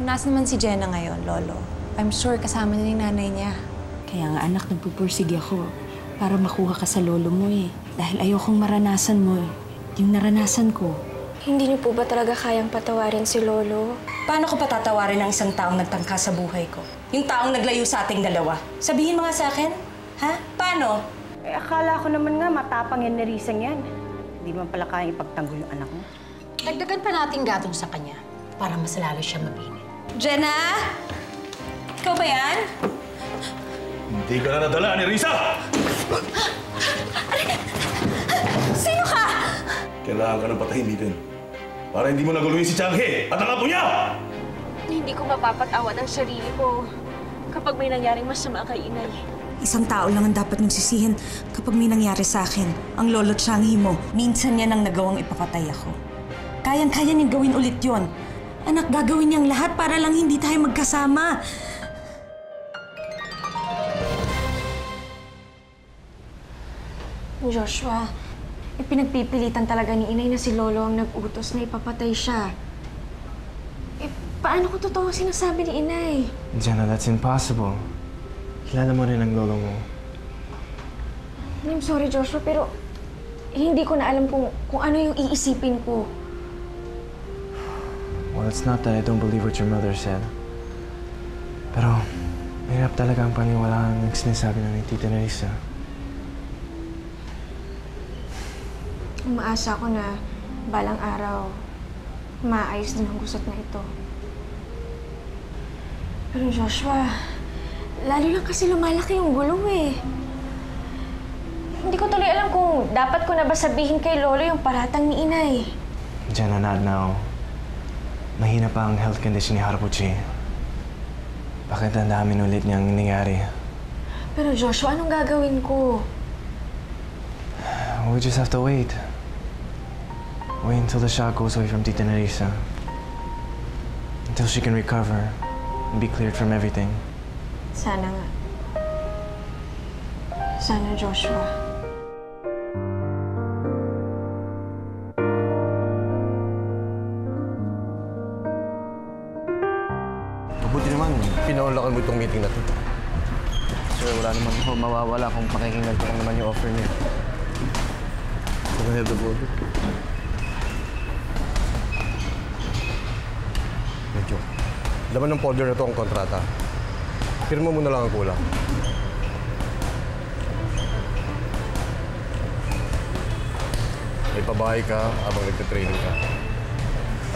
Nasaan naman si Jenna ngayon, Lolo? I'm sure kasama na yung nanay niya. Kaya nga anak, nagpupursige ako para makuha ka sa lolo mo eh. Dahil ayokong maranasan mo eh. Yung naranasan ko. Hindi niyo po ba talaga kayang patawarin si Lolo? Paano ko patatawarin ang isang taong nagtangka sa buhay ko? Yung taong naglayo sa ating dalawa? Sabihin mo nga sa akin? Ha? Paano? Eh, akala ko naman nga matapang yan ni Risang yan. Hindi man pala kayang ipagtanggol yung anak mo. Dagdagan pa natin gatong sa kanya para mas lalo siya mabini. Jenna? Ikaw ba yan? Hindi ka na nadala ni Risa! Sino ka? Kailangan ka ng patahimikin para hindi mo naguluhin si Changhe at ang apo niya! Hindi ko mapapatawad ang sarili ko kapag may nangyaring masama kay Inay. Isang tao lang ang dapat niyong sisihin kapag may nangyari sa akin. Ang lolo Changhe mo. Minsan yan ang nagawang ipapatay ako. Kayang-kaya niyang gawin ulit yon. Anak, gagawin niyang lahat para lang hindi tayo magkasama. Joshua, pinagpipilitan talaga ni Inay na si Lolo ang nag-utos na ipapatay siya. Paano ko totoo sinasabi ni Inay? Jenna, that's impossible. Kilala mo rin ang lolo mo. I'm sorry, Joshua, pero hindi ko na alam kung ano yung iisipin ko. Well, it's not that I don't believe what your mother said. Pero, mahirap talaga ang paniwalaan ng sinasabi na ni Tita Nerissa. Umaasa ko na balang araw, maayos din ang gusot na ito. Pero Joshua, lalo lang kasi lumalaki yung gulong eh. Hindi ko tuloy alam kung dapat ko na ba sabihin kay Lolo yung paratang ni Inay. Jenna, not now. Mahina pa ang health condition ni Harapuchi. Bakit ang dami ulit niyang nangyari? Pero Joshua, anong gagawin ko? We just have to wait. Wait until the shock goes away from Tita Nerissa. Until she can recover and be cleared from everything. Sana nga. Sana, Joshua. Mabuti naman, pinaunlakan mo itong meeting na to. Sir, wala naman ako mawawala kung pakikinggan ko naman yung offer niya. Go ahead, the board. Medyo. Laman ng folder na to ang kontrata. Firma mo na lang ang kulang. May pabahay ka habang nagte-training ka.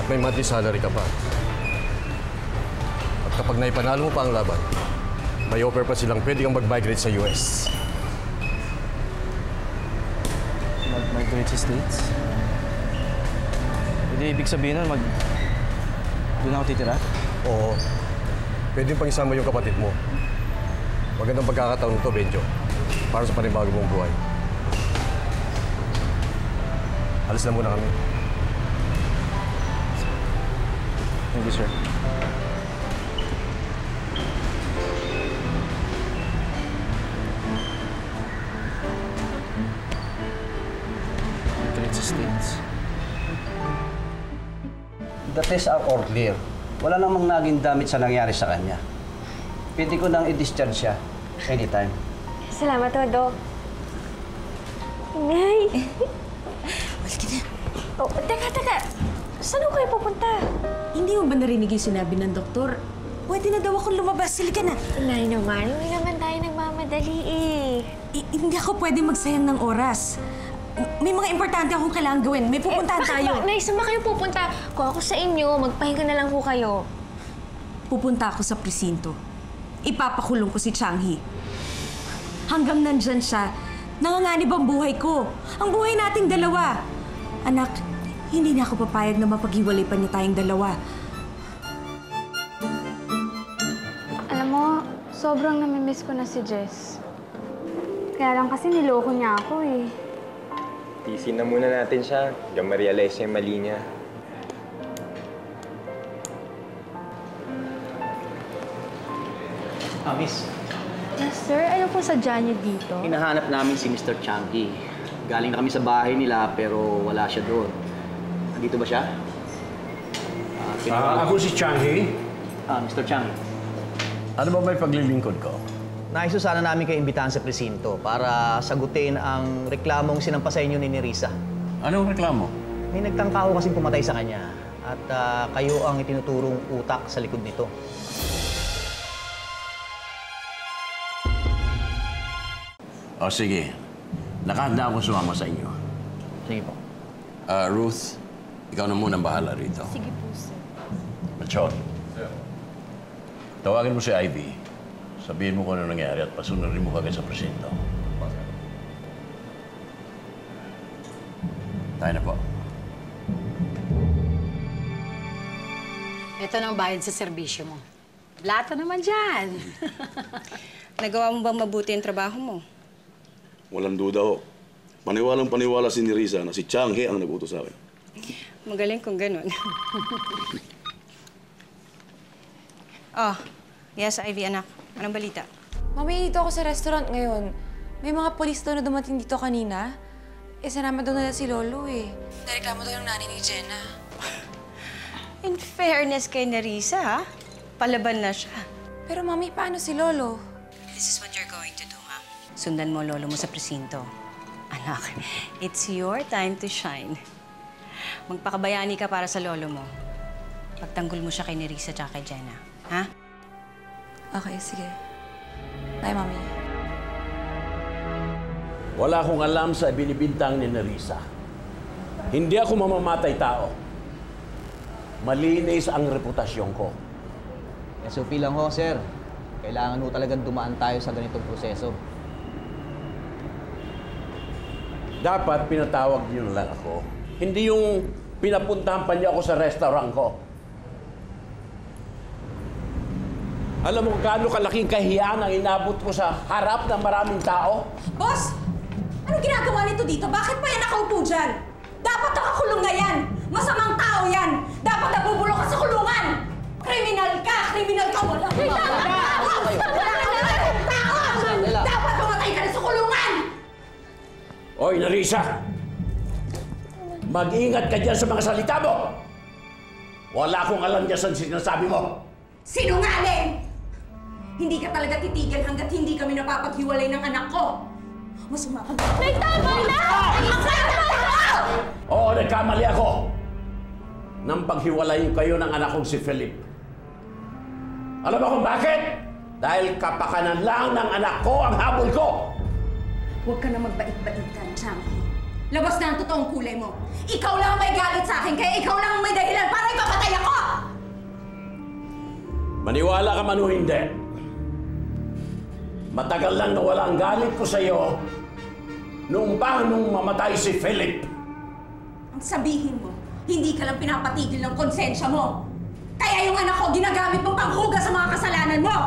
At may monthly salary ka pa. At kapag naipanalo mo pa ang laban, may offer pa silang pwede kang mag-migrate sa US. Mag-migrate sa States? Hindi ibig sabihin nun, doon ako titira? Oo. Pwede pang isama yung kapatid mo. Magandang pagkakataon to, Benjo. Para sa panibago mong buhay. Alis na muna kami. Thank you, sir. Migrate sa States? The tests are all clear. Wala namang naging damage sa nangyari sa kanya. Pwede ko nang i-discharge siya anytime. Salamat, Todo. Inay! Balik na. Oh, teka. Saan ko kayo pupunta? Hindi mo ba narinig yung sinabi ng doktor? Pwede na daw akong lumabas. Silika na. Inay naman, hindi naman tayo nagmamadali eh. Hindi ako pwede magsayang ng oras. May mga importante akong kailangan gawin. May pupuntahan tayo. Nay, saan ba kayo pupunta? Kung ako sa inyo, magpahinga na lang ho kayo. Pupunta ako sa presinto. Ipapakulong ko si Changhe. Hanggang nandyan siya, nanganganib ang buhay ko. Ang buhay nating dalawa. Anak, hindi na ako papayag na mapaghiwalay pa niya tayong dalawa. Alam mo, sobrang namimiss ko na si Jess. Kaya lang kasi niloko niya ako eh. Tisin na muna natin siya. Hanggang ma-realize niya yung mali niya. Miss. Yes, sir. Ano po sadya niyo dito? Hinahanap namin si Mr. Changhe. Galing na kami sa bahay nila pero wala siya doon. Nandito ba siya? Ako si Changhi. Mr. Chang. Ano ba may paglilingkod ko? Nais ko sana namin kayo imbitahan sa presinto para sagutin ang reklamong sinampa sa inyo ni Nerissa. Anong reklamo? May nagtangkaho kasing pumatay sa kanya at kayo ang itinuturong utak sa likod nito. O sige, nakahanda ako sumama sa inyo. Sige po. Ruth, ikaw na munang bahala rito. Sige po, sir. Machon, tawagin mo si Ivy. Sabihin mo kung ano nangyari at pasunurin mo kagad sa presinto. Tayo na po. Ito na ang bayad sa serbisyo mo. Lata naman dyan. Nagawa mo bang mabuti ang trabaho mo? Walang duda ho. Paniwalang paniwala si Nerissa na si Changhe ang nag-utos sa akin. Magaling kung ganun. Oh, yes, Ivy, anak. Anong balita? Mami, dito ako sa restaurant ngayon. May mga polis daw na dumating dito kanina. Sinama daw nila si Lolo eh. Nareklamo daw yung nanay ni Jenna. In fairness kay Nerissa, ha? Palaban na siya. Pero Mami, paano si Lolo? This is what you're going to do, ha? Sundan mo lolo mo sa presinto. Anak, it's your time to shine. Magpakabayani ka para sa lolo mo. Pagtanggol mo siya kay Nerissa at kay Jenna, ha? Okay, sige. Bye, Mami. Wala akong alam sa binibintang ni Nerissa. Hindi ako mamamatay tao. Malinis ang reputasyon ko. SOP lang ho, sir. Kailangan ho talagang dumaan tayo sa ganitong proseso. Dapat pinatawag niyo na lang ako. Hindi yung pinapuntahan pa niyo ako sa restaurant ko. Alam mo gaano kalaking kahiyan ang inabot ko sa harap ng maraming tao? Boss! Anong ginagawa nito dito? Bakit pa yan nakaupo dyan? Dapat nakakulong na yan! Masamang tao yan! Dapat nabubulok ka sa kulungan! Kriminal ka! Kriminal ka! Wala ka! Wala ka tao! Dapat pumatay ka na sa kulungan! Oy, Nerissa! Mag-ingat ka dyan sa mga salita mo! Wala akong alam dyan sa sinasabi mo! Sinungaling! Hindi ka talaga titigil hanggat hindi kami napapaghiwalay ng anak ko! Masama ka ba? May tama na! Oo, nagkamali ako! Nang paghiwalayin kayo ng anak kong si Philip. Alam mo kung bakit? Dahil kapakanan lang ng anak ko ang habol ko! Huwag ka na magbait-baitan, Changhi. Labas na ang totoong kulay mo. Ikaw lang ang may galit sa akin, kaya ikaw lang ang may dahilan para ipapatay ako! Maniwala ka man o hindi. Matagal lang nawala ang galit ko sa iyo nung mamatay si Philip. Ang sabihin mo, hindi ka lang pinapatigil ng konsensya mo. Kaya yung anak ko ginagamit mong panghuga sa mga kasalanan mo!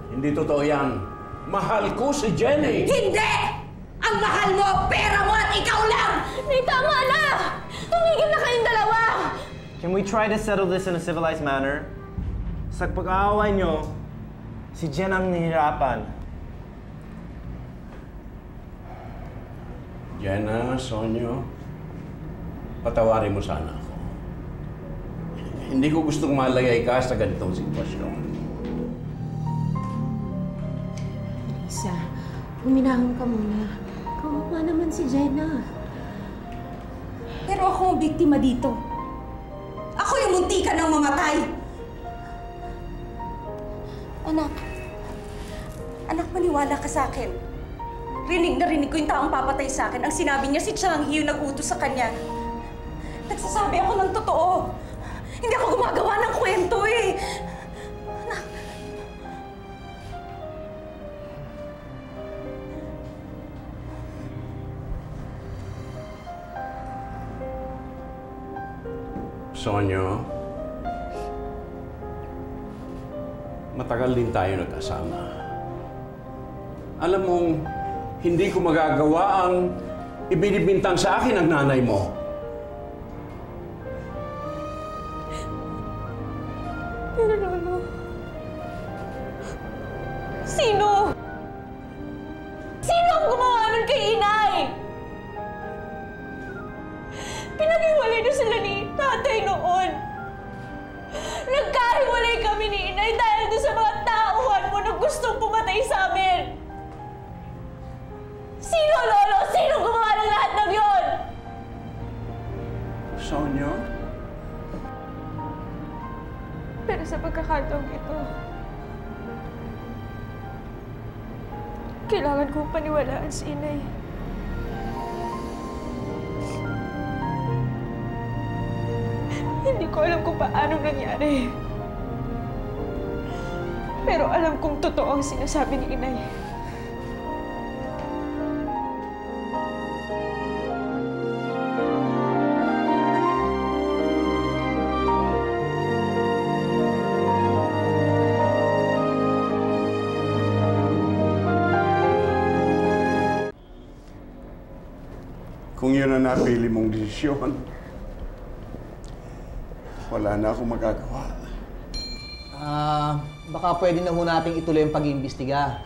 Hindi totoo yan. Mahal ko si Jenny. Hindi! Ang mahal mo, pera mo at ikaw lang! May tama na! Tumigil na kayong dalawa! Can we try to settle this in a civilized manner? Sa pag-aaway nyo, si Jen ang nahihirapan. Jenna, Sonyo, patawarin mo sana ako. Hindi ko gustong malagay ka sa ganitong sitwasyon. Lisa, huminahon ka muna. Kawawa naman si Jenna. Pero ako ang biktima dito. Ako yung muntikan ng mamatay. Anak, maniwala ka sa akin. Rinig na rinig ko yung taong papatay sa akin. Ang sinabi niya si Changhi yung nag-utos sa kanya. Nagsasabi ako ng totoo. Hindi ako gumagawa ng kwento eh. Anak. Sonyo, matagal din tayo nagkasama. Alam mong, hindi ko magagawa ang ibinibintang sa akin ng nanay mo. Pero Lolo, sino? Sino ang gumawa nun kay Inay? Pinag-iwalay na sila ni tatay noon. Nagkahiwalay kami ni Inay dahil doon sa mga tauhan mo na gustong pumatay sa amin! Sino, Lolo? Sino gumawa ng lahat ng yon? Sonia? Pero sa pagkakataong ito, kailangan kong paniwalaan si Inay. Hindi ko alam kung paano nangyari. Pero alam kong totoo ang sinasabi ni Inay. Kung yun ang napili mong desisyon, wala na akong magagawa. Baka pwede na ho nating ituloy ang pag-iimbestiga.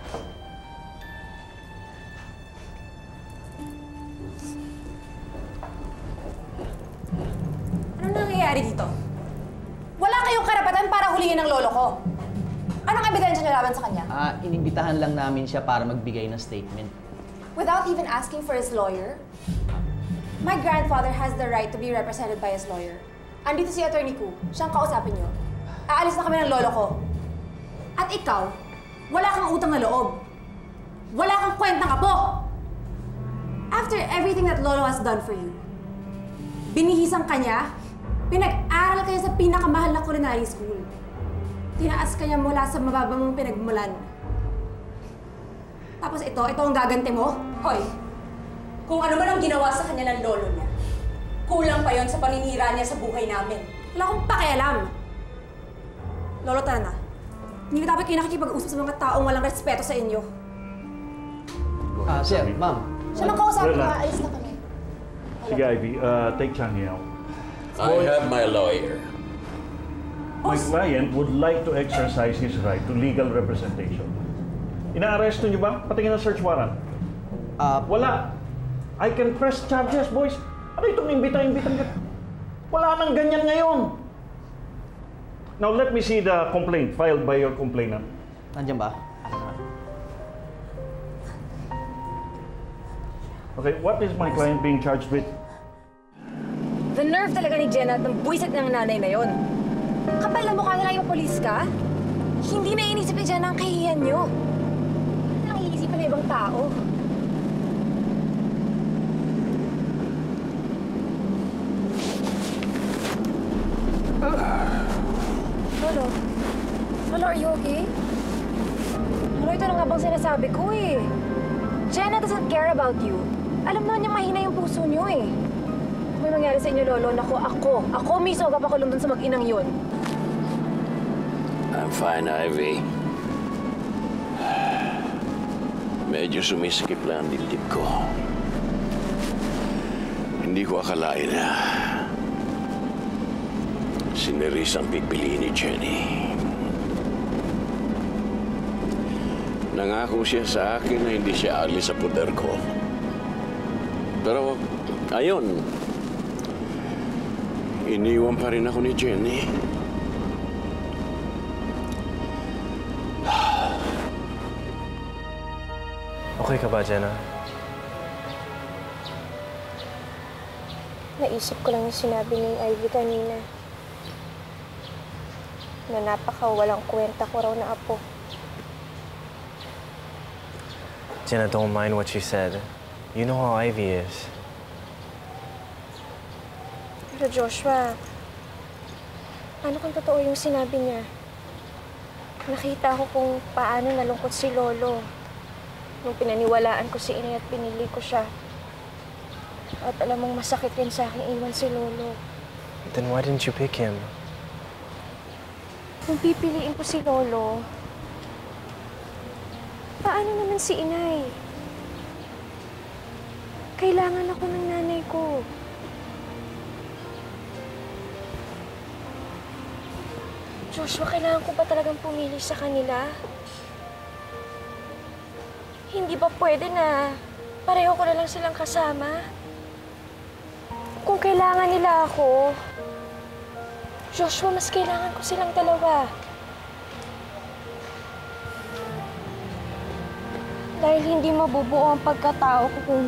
Ano nangyayari dito? Wala kayong karapatan para hulingin ang lolo ko. Anong ebidensya niyo laban sa kanya? Inimbitahan lang namin siya para magbigay ng statement. Without even asking for his lawyer? My grandfather has the right to be represented by his lawyer. Andito si Attorney Ku. Siyang kausapin niyo. Aalis na kami ng lolo ko. At ikaw, wala kang utang na loob. Wala kang kwentang apo. After everything that Lolo has done for you, binihisang ka niya, pinag-aral kayo sa pinakamahal na culinary school. Tinaas ka niya mula sa mababa mong pinagmulan. Tapos ito ang gaganti mo? Hoy, kung ano man ang ginawa sa kanya ng lolo niya, kulang pa yon sa paninira niya sa buhay namin. Wala akong pakialam. Lolo, tara na. Hindi na dapat kayo nakikipag-usap sa mga taong walang respeto sa inyo. Sir, ma'am. Siya lang kausapin, aalis na kami. Sige, Ivy. Take Changi out. I have my lawyer. My client would like to exercise his right to legal representation. Inaaresto niyo ba? Patingin ng search warrant. Wala. I can press charges, boys. Ano itong imbita-imbitang ka? Wala nang ganyan ngayon. Now, let me see the complaint filed by your complainant. Nandiyan ba? Okay, what is my client being charged with? The nerve talaga ni Jenna at ng buwisit ng nanay na yon. Kapal na mukha nila yung polis ka? Hindi na inisip ni Jenna ang kahihiyan nyo. Ano lang iisip ng ibang tao? Lolo? Lolo, are you okay? Lolo, ito na nga bang sinasabi ko eh. Jenna doesn't care about you. Alam naman niyang mahina yung puso niyo eh. Kung may mangyari sa inyo, Lolo, naku, ako mismo papakulong dun sa mag-inang yun. I'm fine, Ivy. Medyo sumisikip lang ang dibdib ko. Hindi ko akalain na si Nerissa ang pipiliin ni Jenny. Nangako siya sa akin na hindi siya alis sa puder ko. Pero, ayun, iniwan pa rin ako ni Jenny. Okay ka ba, Jenna? Naisip ko lang yung sinabi ni Ivy kanina. Na napaka-walang kwenta ko raw na apo. Jenna, don't mind what she said. You know how Ivy is. Pero Joshua, ano kung totoo yung sinabi niya? Nakita ko kung paano nalungkot si Lolo nung pinaniwalaan ko si Inay at pinili ko siya. At alam mong masakit rin sa akin iwan si Lolo. Then why didn't you pick him? Kung pipiliin ko si Lolo, paano naman si Inay? Kailangan ako ng nanay ko. Joshua, kailangan ko ba talagang pumili sa kanila? Hindi ba pwede na pareho ko na lang silang kasama? Kung kailangan nila ako, Joshua, mas kailangan ko silang dalawa. Dahil hindi mabubuo ang pagkatao ko kung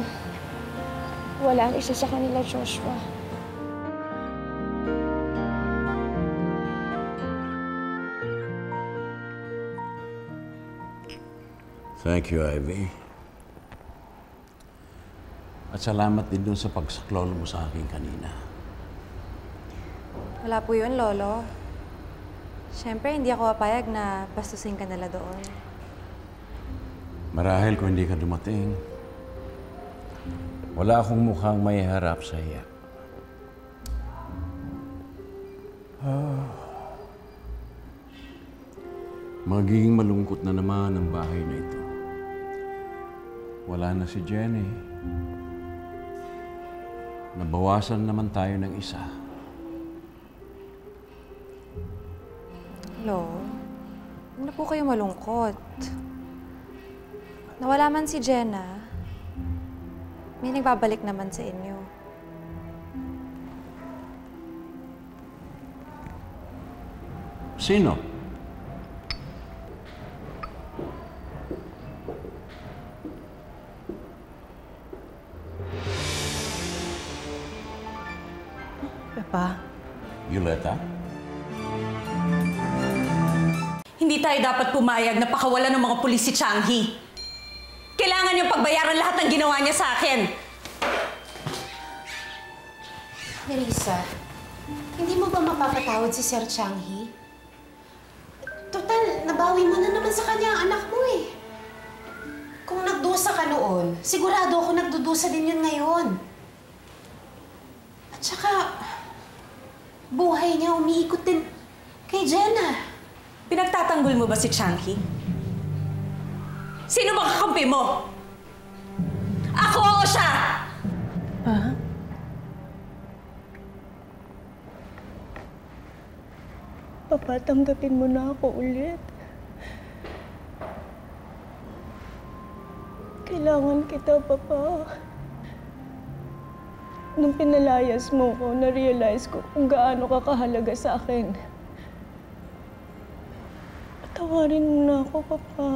wala ang isa sa kanila, Joshua. Thank you, Ivy. At salamat din dun sa pagsaklolo mo sa akin kanina. Wala po yun, Lolo. Siyempre, hindi ako papayag na bastusin ka nila doon. Marahil kung hindi ka dumating, wala akong mukhang may harap sa iya. Magiging malungkot na naman ang bahay na ito. Wala na si Jenny. Nabawasan naman tayo ng isa. Lo, huwag na po kayo malungkot. Nawala man si Jenna, may nagbabalik naman sa inyo. Sino? Papa? Violeta? Hindi tayo dapat pumayag na pakawalan ng mga pulis si Changhi. Kailangan niyang pagbayaran lahat ng ginawa niya sa akin. Nerissa, hindi mo ba mapapatawad si Sir Changhi? Total, nabawi mo na naman sa kanya ang anak mo eh. Kung nagdusa ka noon, sigurado ako nagdudusa din yun ngayon. At saka, buhay niya umiikot din kay Jenna. Pinagtatanggol mo ba si Changhi? Sino bang kakampi mo? Ako o siya? Papa, tanggapin mo na ako ulit. Kailangan kita, Papa. Nung pinalayas mo ko, na-realize ko kung gaano ka kahalaga sa akin. Patawarin mo na ako, Papa.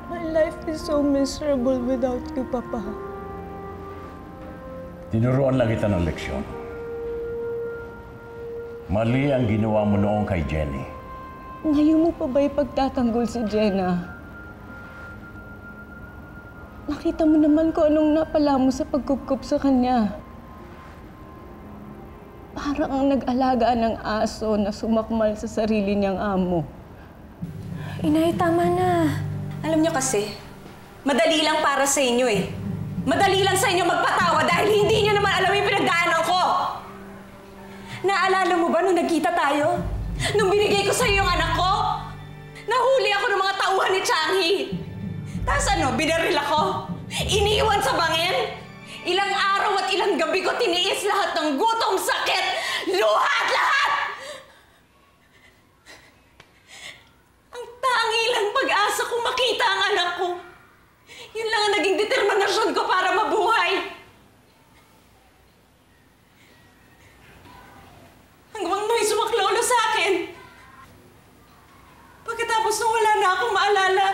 My life is so miserable without you, Papa. Tinuruan lang kita ng leksyon. Mali ang ginawa mo noong kay Jenny. Ngayon mo pa ba ipagtatanggol si Jenna? Nakita mo naman kung anong napala mo sa pagkupkup sa kanya. Parang ang nag-alaga ng aso na sumakmal sa sarili niyang amo. Inay, tama na. Alam niyo kasi, madali lang para sa inyo eh. Madali lang sa inyo magpatawa dahil hindi niyo naman alam yung pinagdaanan ko. Naalala mo ba nung nagkita tayo? Nung binigay ko sa'yo yung anak ko? Nahuli ako ng mga tauhan ni Changhi. Tapos ano, binaril ako? Iniwan sa bangin? Ilang araw at ilang gabi ko tiniis lahat ng gutom, sakit, luha at lahat! Ang tangi lang pag-asa kong makita ang anak ko. Yun lang ang naging determinasyon ko para mabuhay. Hanggang may sumaklolo sa akin. Pagkatapos nung wala na akong maalala,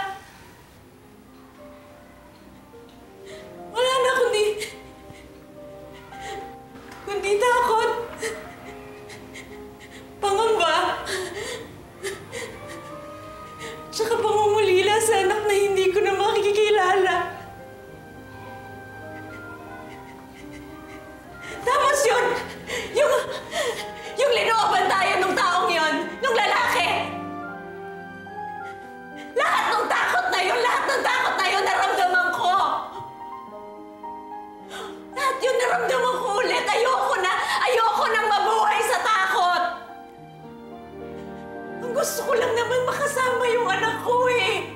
wala na kundi takot, pangamba, tsaka pangungulila sa anak na hindi ko na makikilala. Tapos yun, yung linooban tayo nung taong yun, nung lalaki. Lahat ng takot na yun, naramdaman ko. Lahat yun naramdaman ko ulit. Ayoko nang mabuhay sa takot. Ang gusto ko lang naman makasama yung anak ko eh.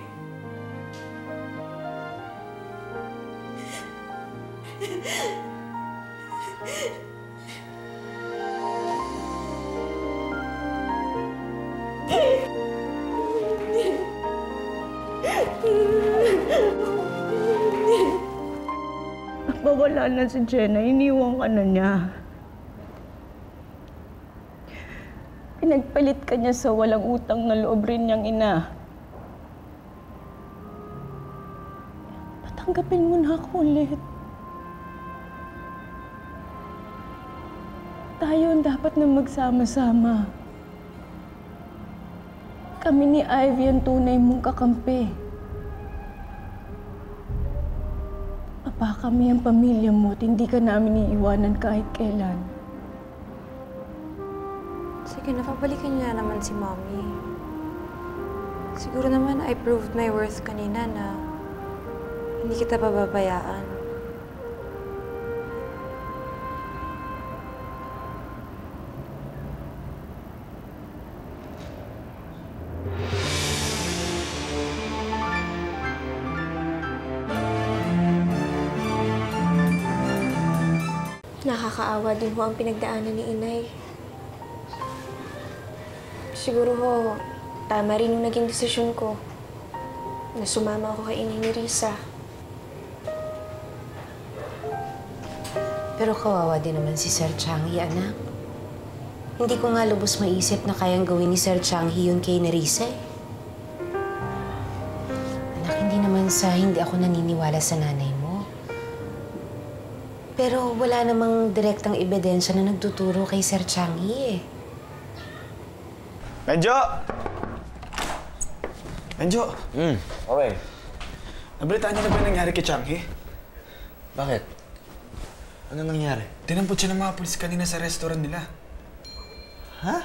Mawala na si Jenna, iniwan ka na niya. Pinagpalit ka niya sa walang utang na loob rin niyang ina. Patanggapin mo na ako ulit. Tayo ang dapat na magsama-sama. Kami ni Ivy ang tunay mong kakampi. Papa, kami ang pamilya mo at hindi ka namin iiwanan kahit kailan. Sige, napabalikan niya naman si Mommy. Siguro naman I proved my worth kanina na hindi kita pababayaan. Nakakaawa din ho ang pinagdaanan ni Inay. Siguro ho, tama rin yung naging desisyon ko na sumama ako kay Inay ni Risa. Pero kawawa din naman si Sir Changi, anak. Hindi ko nga lubos maisip na kayang gawin ni Sir Changi yun kay Nerissa eh. Anak, hindi naman sa hindi ako naniniwala sa nanay mo. Pero wala namang direktang ebidensya na nagtuturo kay Sir Changi eh. Benjo! Benjo! Okay. Nabalitaan niyo na ba yung nangyari kay Changi? Bakit? Ano nangyari? Tinampot siya ng mga pulis kanina sa restaurant nila. Ha?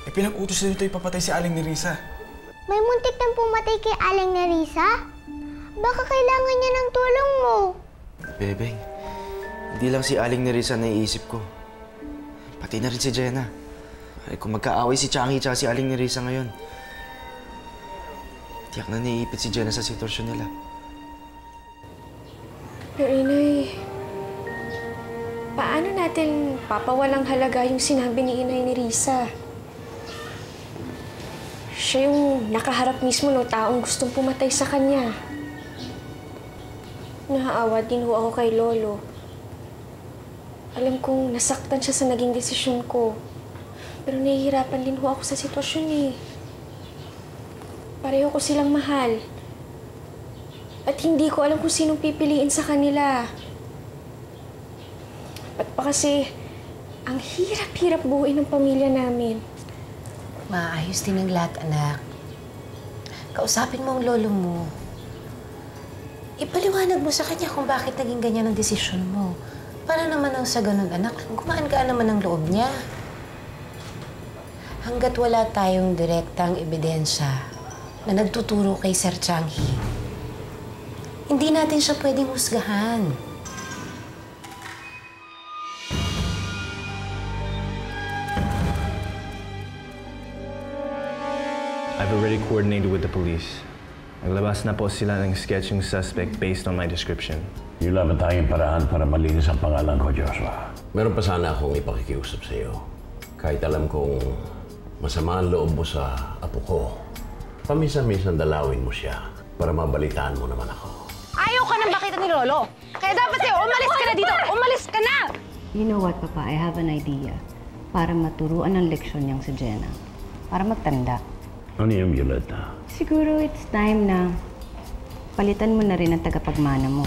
Eh, pinag-utos na nito ipapatay si Aling Nerissa. May muntik nang pumatay kay Aling Nerissa? Baka kailangan niya ng tulong mo. Bebeng, hindi lang si Aling Nerissa naiisip ko. Pati na rin si Jenna. Ay, kung magkaaway si Changi at si Aling Nerissa ngayon, tiyak na naiipit si Jenna sa sitwasyon nila. Pero Inay, paano natin papawalang halaga yung sinabi ni Inay ni Risa? Siya yung nakaharap mismo ng taong gustong pumatay sa kanya. Naaawa din ho ako kay Lolo. Alam kong nasaktan siya sa naging desisyon ko. Pero nahihirapan din ho ako sa sitwasyon eh. Pareho ko silang mahal. At hindi ko alam kung sinong pipiliin sa kanila. At pa kasi, ang hirap-hirap buuin ng pamilya namin. Maayos din ang lahat, anak. Kausapin mo ang lolo mo. Ipaliwanag mo sa kanya kung bakit naging ganyan ang desisyon mo. Para naman ang sa ganun, anak, gumaan-gaan naman ang loob niya. Hanggat wala tayong direktang ebidensya na nagtuturo kay Sir Changi, hindi natin siya pwedeng husgahan. I've already coordinated with the police. Naglabas na po sila ng sketch yung suspect based on my description. Wala ba tayong paraan para malinis ang pangalan ko, Joshua? Meron pa sana akong ipakikiusap sa iyo. Kahit alam kong masama ang loob mo sa apo ko, paminsan-minsan dalawin mo siya para mabalitaan mo naman ako. Ayaw ka nang makita ni Lolo. Kaya dapat sa'yo, umalis ka na dito! Umalis ka na! You know what, Papa? I have an idea. Para maturuan ng leksyon niyang si Jenna. Para magtanda. Ano yung Violeta? Siguro it's time na palitan mo na rin ang tagapagmana mo.